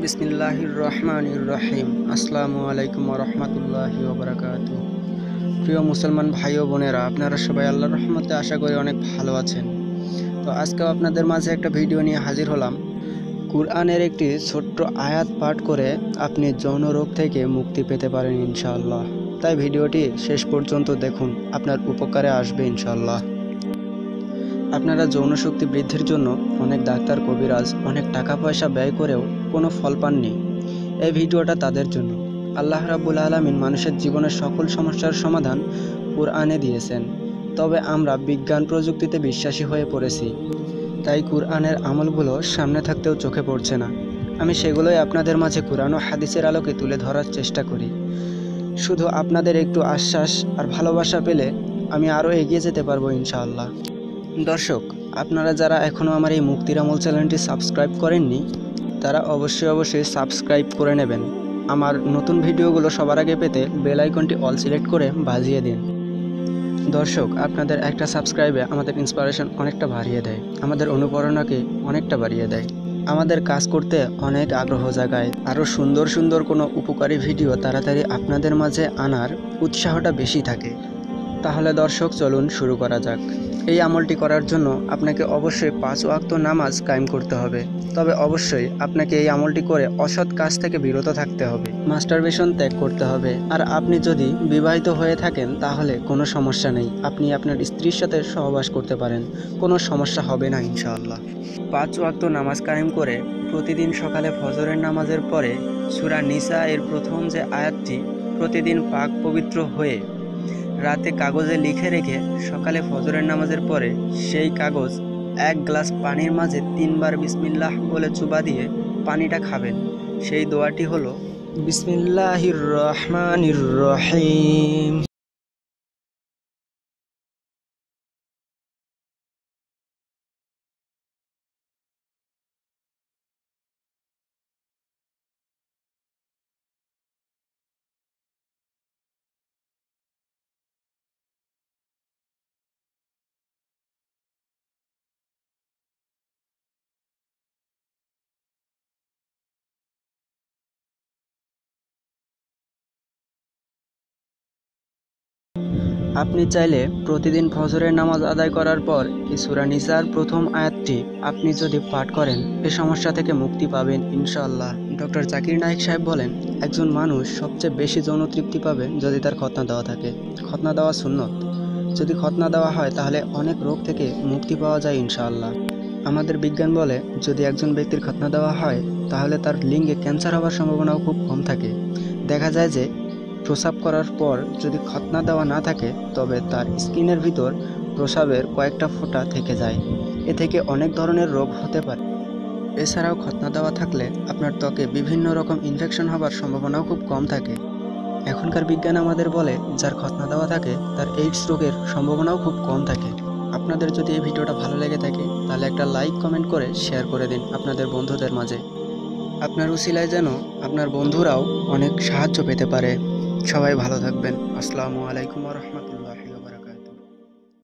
বিসমিল্লাহির রহমানির রহিম। আসসালামু আলাইকুম ওয়া রাহমাতুল্লাহি ওয়া বারাকাতুহু। প্রিয় মুসলমান ভাই ও বোনেরা, আপনারা সবাই আল্লাহর রহমতে আশা করি অনেক ভালো আছেন। তো আজকেও আপনাদের মাঝে একটা ভিডিও নিয়ে হাজির হলাম। কুরআনের একটি ছোট্ট আয়াত পাঠ করে আপনি যৌন রোগ থেকে মুক্তি পেতে পারেন ইনশাআল্লাহ। তাই ভিডিওটি শেষ পর্যন্ত দেখুন, আপনার উপকারে আসবে ইনশাআল্লাহ। আপনারা যৌন শক্তি বৃদ্ধির জন্য অনেক ডাক্তার, কবিরাজ অনেক টাকা পয়সা ব্যয় করেও কোনো ফল পাননি। এই ভিডিওটা তাদের জন্য। আল্লাহ রাব্বুল আলামিন মানুষের জীবনের সকল সমস্যার সমাধান কুরআনে দিয়েছেন। তবে আমরা বিজ্ঞান প্রযুক্তিতে বিশ্বাসী হয়ে পড়েছি, তাই কুরআনের আমলগুলো সামনে থাকতেও চোখে পড়ছে না। আমি সেগুলোই আপনাদের মাঝে কুরআন ও হাদিসের আলোকে তুলে ধরার চেষ্টা করি। শুধু আপনাদের একটু আশ্বাস আর ভালোবাসা পেলে আমি আরও এগিয়ে যেতে পারবো ইনশাআল্লাহ। দর্শক, আপনারা যারা এখনও আমার এই মুক্তির আমল চ্যানেলটি সাবস্ক্রাইব করেননি, তারা অবশ্যই সাবস্ক্রাইব করে নেবেন। আমার নতুন ভিডিওগুলো সবার আগে পেতে বেল আইকনটি অল সিলেক্ট করে বাজিয়ে দিন। দর্শক, আপনাদের একটা সাবস্ক্রাইবে আমাদের ইন্সপিরেশন অনেকটা বাড়িয়ে দেয়, আমাদের অনুপ্রেরণাকে অনেকটা বাড়িয়ে দেয়, আমাদের কাজ করতে অনেক আগ্রহ জাগায়। আরও সুন্দর কোনো উপকারী ভিডিও তাড়াতাড়ি আপনাদের মাঝে আনার উৎসাহটা বেশি থাকে। তাহলে দর্শক, চলুন শুরু করা যাক। এই আমলটি করার জন্য আপনাকে অবশ্যই 5 ওয়াক্ত নামাজ কায়েম করতে হবে। তবে অবশ্যই আপনাকে এই আমলটি করে অসৎ কাজ থেকে বিরত থাকতে হবে, মাস্টারবেশন ত্যাগ করতে হবে। আর আপনি যদি বিবাহিত হয়ে থাকেন তাহলে কোনো সমস্যা নেই, আপনি আপনার স্ত্রীর সাথে সহবাস করতে পারেন, কোনো সমস্যা হবে না ইনশাআল্লাহ। 5 ওয়াক্ত নামাজ কায়েম করে প্রতিদিন সকালে ফজরের নামাজের পরে সূরা নিসা এর প্রথম যে আয়াতটি প্রতিদিন পাক পবিত্র হয়ে রাতে কাগজে লিখে রেখে সকালে ফজরের নামাজের পরে সেই কাগজ 1 গ্লাস পানির মাঝে 3 বার বিসমিল্লাহ বলে চুবা দিয়ে পানিটা খাবেন। সেই দোয়াটি হলো বিসমিল্লাহির রহমানির রহিম। আপনি চাইলে প্রতিদিন ফজরের নামাজ আদায় করার পর এই সূরা নিসার প্রথম আয়াতটি আপনি যদি পাঠ করেন, এই সমস্যা থেকে মুক্তি পাবেন ইনশাআল্লাহ। ডক্টর জাকির নায়েক সাহেব বলেন, একজন মানুষ সবচেয়ে বেশি যৌন তৃপ্তি পাবে যদি তার খতনা দেওয়া থাকে। খতনা দেওয়া সুন্নত। যদি খতনা দেওয়া হয় তাহলে অনেক রোগ থেকে মুক্তি পাওয়া যায় ইনশাআল্লাহ। আমাদের বিজ্ঞান বলে, যদি একজন ব্যক্তির খতনা দেওয়া হয় তাহলে তার লিঙ্গে ক্যান্সার হওয়ার সম্ভাবনাও খুব কম থাকে। দেখা যায় যে প্রস্রাব করার পর যদি খতনা দেওয়া না থাকে তবে তার স্কিনের ভিতর প্রস্রাবের কয়েকটা ফোঁটা থেকে যায়। এ থেকে অনেক ধরনের রোগ হতে পারে। এছাড়াও খতনা দেওয়া থাকলে আপনার ত্বকে বিভিন্ন রকম ইনফেকশন হবার সম্ভাবনাও খুব কম থাকে। এখনকার বিজ্ঞান আমাদের বলে, যার খতনা দেওয়া থাকে তার এইডস রোগের সম্ভাবনাও খুব কম থাকে। আপনাদের যদি এই ভিডিওটা ভালো লেগে থাকে তাহলে একটা লাইক কমেন্ট করে শেয়ার করে দিন আপনাদের বন্ধুদের মাঝে। আপনার উসিলায় যেন আপনার বন্ধুরাও অনেক সাহায্য পেতে পারে। সবাই ভালো থাকবেন। আসসালামু আলাইকুম ওয়া রাহমাতুল্লাহ।